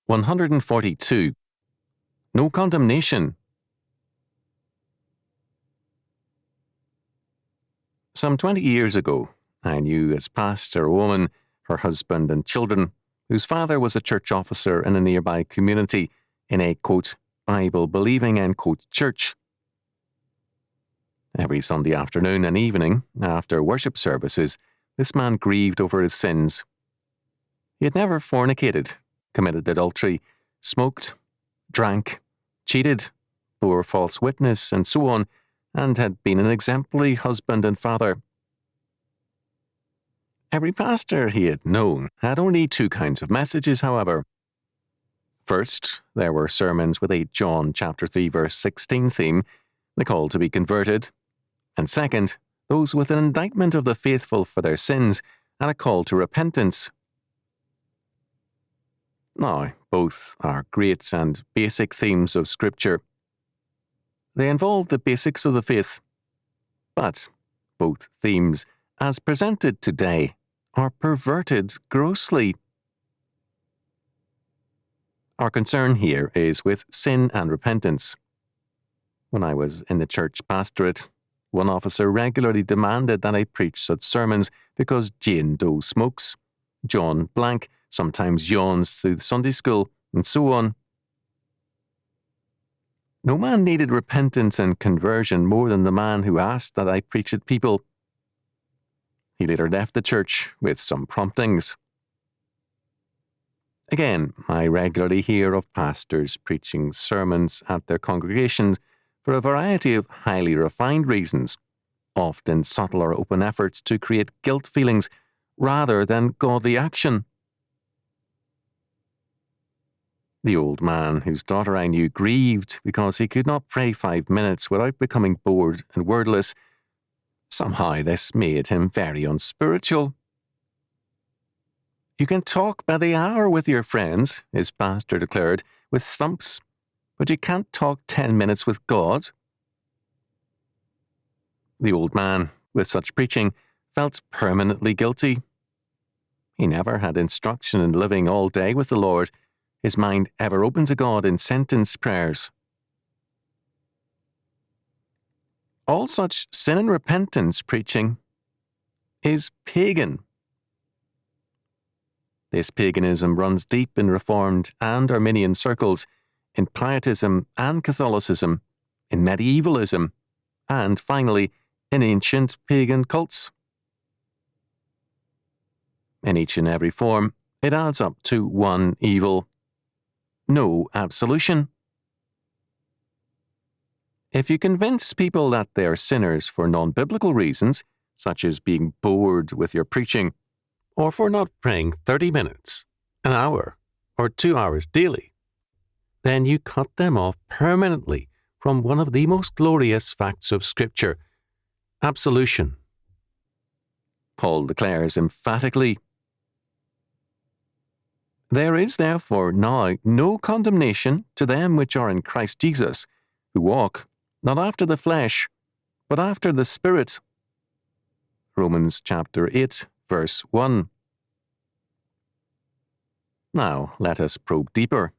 142. No condemnation. Some 20 years ago, I knew as pastor a woman, her husband and children, whose father was a church officer in a nearby community in a, quote, Bible-believing, end quote, church. Every Sunday afternoon and evening, after worship services, this man grieved over his sins. He had never fornicated, committed adultery, smoked, drank, cheated, bore false witness, and so on, and had been an exemplary husband and father. Every pastor he had known had only two kinds of messages, however. First, there were sermons with a John chapter 3 verse 16 theme, the call to be converted, and second, those with an indictment of the faithful for their sins and a call to repentance. Now, both are great and basic themes of Scripture. They involve the basics of the faith, but both themes, as presented today, are perverted grossly. Our concern here is with sin and repentance. When I was in the church pastorate, one officer regularly demanded that I preach such sermons because Jane Doe smokes, John Blank sometimes yawns through the Sunday school, and so on. No man needed repentance and conversion more than the man who asked that I preach at people. He later left the church with some promptings. Again, I regularly hear of pastors preaching sermons at their congregations for a variety of highly refined reasons, often subtle or open efforts to create guilt feelings rather than godly action. The old man whose daughter I knew grieved because he could not pray 5 minutes without becoming bored and wordless. Somehow this made him very unspiritual. You can talk by the hour with your friends, his pastor declared, with thumps, but you can't talk 10 minutes with God. The old man, with such preaching, felt permanently guilty. He never had instruction in living all day with the Lord, his mind ever open to God in sentence prayers. All such sin and repentance preaching is pagan. This paganism runs deep in Reformed and Arminian circles, in Pietism and Catholicism, in medievalism, and finally in ancient pagan cults. In each and every form, it adds up to one evil: no absolution. If you convince people that they are sinners for non-biblical reasons, such as being bored with your preaching, or for not praying 30 minutes, an hour, or 2 hours daily, then you cut them off permanently from one of the most glorious facts of Scripture, absolution. Paul declares emphatically, "There is therefore now no condemnation to them which are in Christ Jesus, who walk, not after the flesh, but after the Spirit." Romans chapter 8, verse 1. Now, let us probe deeper.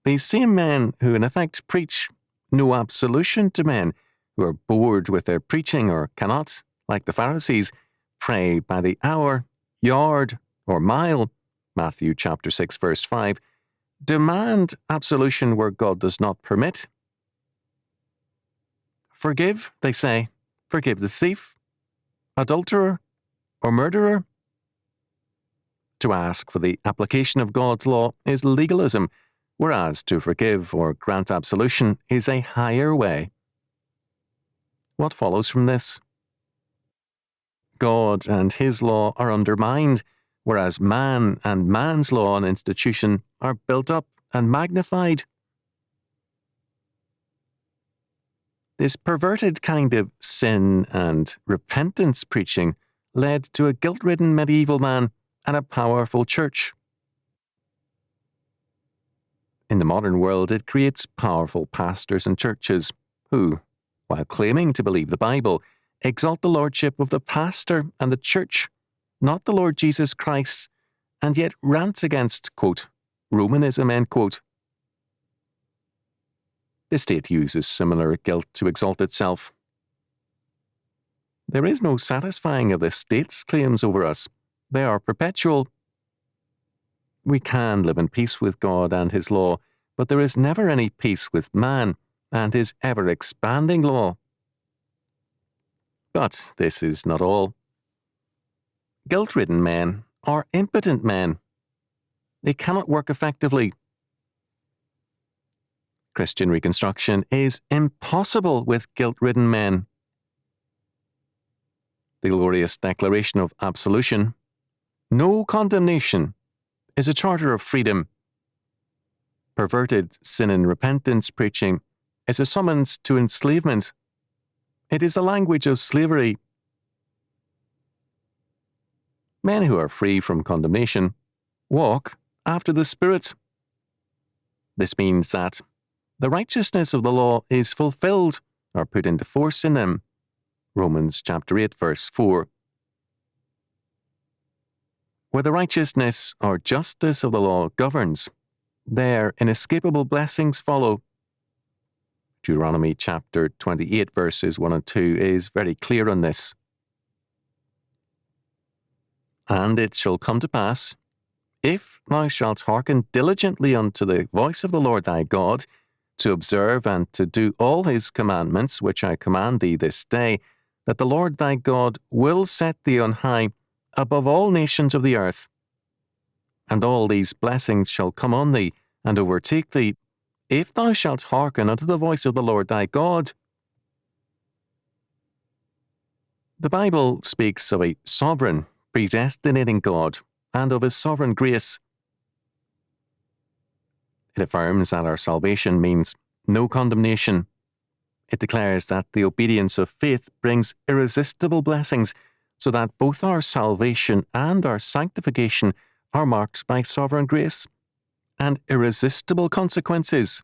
These same men who in effect preach no absolution to men who are bored with their preaching or cannot, like the Pharisees, pray by the hour, yard, or mile, Matthew chapter 6, verse 5, demand absolution where God does not permit. Forgive, they say, forgive the thief, adulterer, or murderer. To ask for the application of God's law is legalism, whereas to forgive or grant absolution is a higher way. What follows from this? God and His law are undermined, whereas man and man's law and institution are built up and magnified. This perverted kind of sin and repentance preaching led to a guilt-ridden medieval man and a powerful church. In the modern world, it creates powerful pastors and churches who, while claiming to believe the Bible, exalt the lordship of the pastor and the church, not the Lord Jesus Christ, and yet rant against, quote, Romanism, end quote. The state uses similar guilt to exalt itself. There is no satisfying of the state's claims over us. They are perpetual. We can live in peace with God and His law, but there is never any peace with man and his ever-expanding law. But this is not all. Guilt-ridden men are impotent men. They cannot work effectively. Christian reconstruction is impossible with guilt-ridden men. The glorious declaration of absolution, no condemnation, is a charter of freedom. Perverted sin and repentance preaching is a summons to enslavement. It is the language of slavery. Men who are free from condemnation walk after the Spirit. This means that the righteousness of the law is fulfilled or put into force in them. Romans chapter 8, verse 4. Where the righteousness or justice of the law governs, there inescapable blessings follow. Deuteronomy chapter 28, verses 1 and 2 is very clear on this. And it shall come to pass, if thou shalt hearken diligently unto the voice of the Lord thy God, to observe and to do all his commandments which I command thee this day, that the Lord thy God will set thee on high above all nations of the earth. And all these blessings shall come on thee and overtake thee, if thou shalt hearken unto the voice of the Lord thy God. The Bible speaks of a sovereign, predestinating God and of his sovereign grace. It affirms that our salvation means no condemnation. It declares that the obedience of faith brings irresistible blessings, so that both our salvation and our sanctification are marked by sovereign grace and irresistible consequences.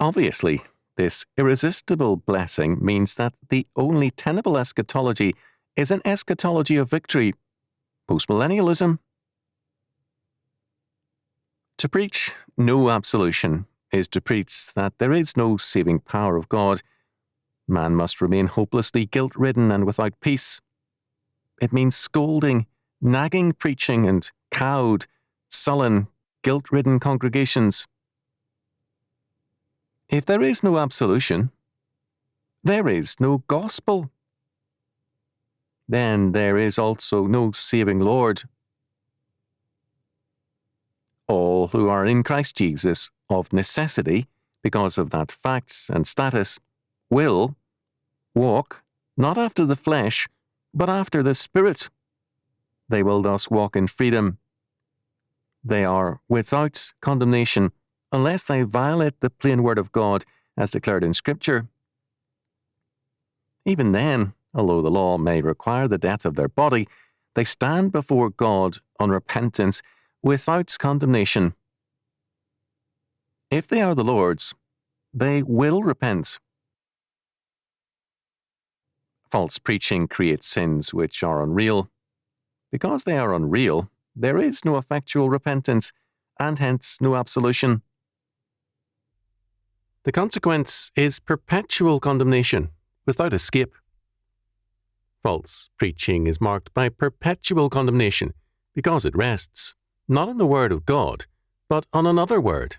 Obviously, this irresistible blessing means that the only tenable eschatology is an eschatology of victory, postmillennialism. To preach no absolution is to preach that there is no saving power of God. Man must remain hopelessly guilt-ridden and without peace. It means scolding, nagging preaching, and cowed, sullen, guilt-ridden congregations. If there is no absolution, there is no gospel. Then there is also no saving Lord. All who are in Christ Jesus, of necessity, because of that fact and status, will walk not after the flesh, but after the Spirit. They will thus walk in freedom. They are without condemnation, unless they violate the plain word of God as declared in Scripture. Even then, although the law may require the death of their body, they stand before God on repentance without condemnation. If they are the Lord's, they will repent. False preaching creates sins which are unreal. Because they are unreal, there is no effectual repentance, and hence no absolution. The consequence is perpetual condemnation, without escape. False preaching is marked by perpetual condemnation, because it rests, not on the word of God, but on another word.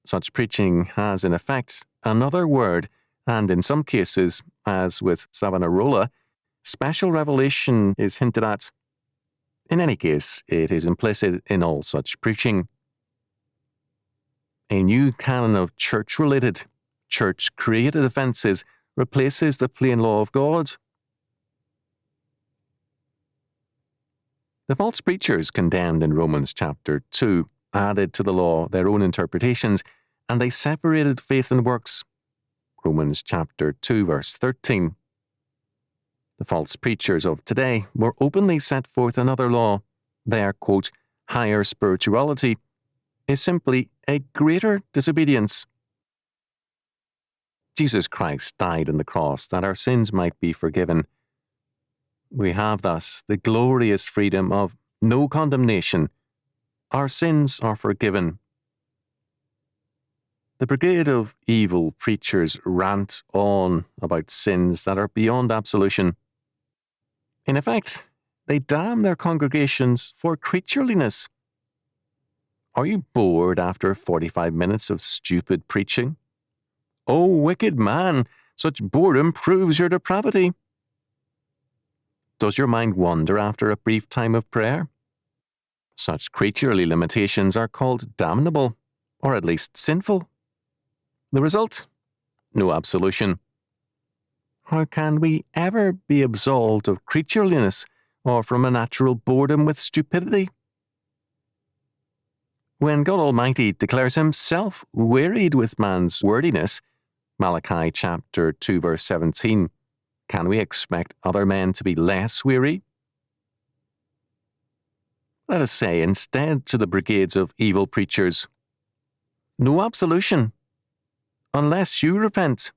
Such preaching has in effect another word, and in some cases, as with Savonarola, special revelation is hinted at. In any case, it is implicit in all such preaching. A new canon of church-related, church-created offences replaces the plain law of God. The false preachers condemned in Romans chapter 2 added to the law their own interpretations, and they separated faith and works. Romans chapter 2, verse 13. The false preachers of today more openly set forth another law. Their, quote, higher spirituality is simply a greater disobedience. Jesus Christ died on the cross that our sins might be forgiven. We have thus the glorious freedom of no condemnation. Our sins are forgiven. The brigade of evil preachers rant on about sins that are beyond absolution. In effect, they damn their congregations for creatureliness. Are you bored after 45 minutes of stupid preaching? Oh, wicked man, such boredom proves your depravity. Does your mind wander after a brief time of prayer? Such creaturely limitations are called damnable, or at least sinful. The result? No absolution. How can we ever be absolved of creatureliness or from a natural boredom with stupidity? When God Almighty declares himself wearied with man's wordiness, Malachi chapter 2 verse 17, can we expect other men to be less weary? Let us say instead to the brigades of evil preachers, no absolution, unless you repent.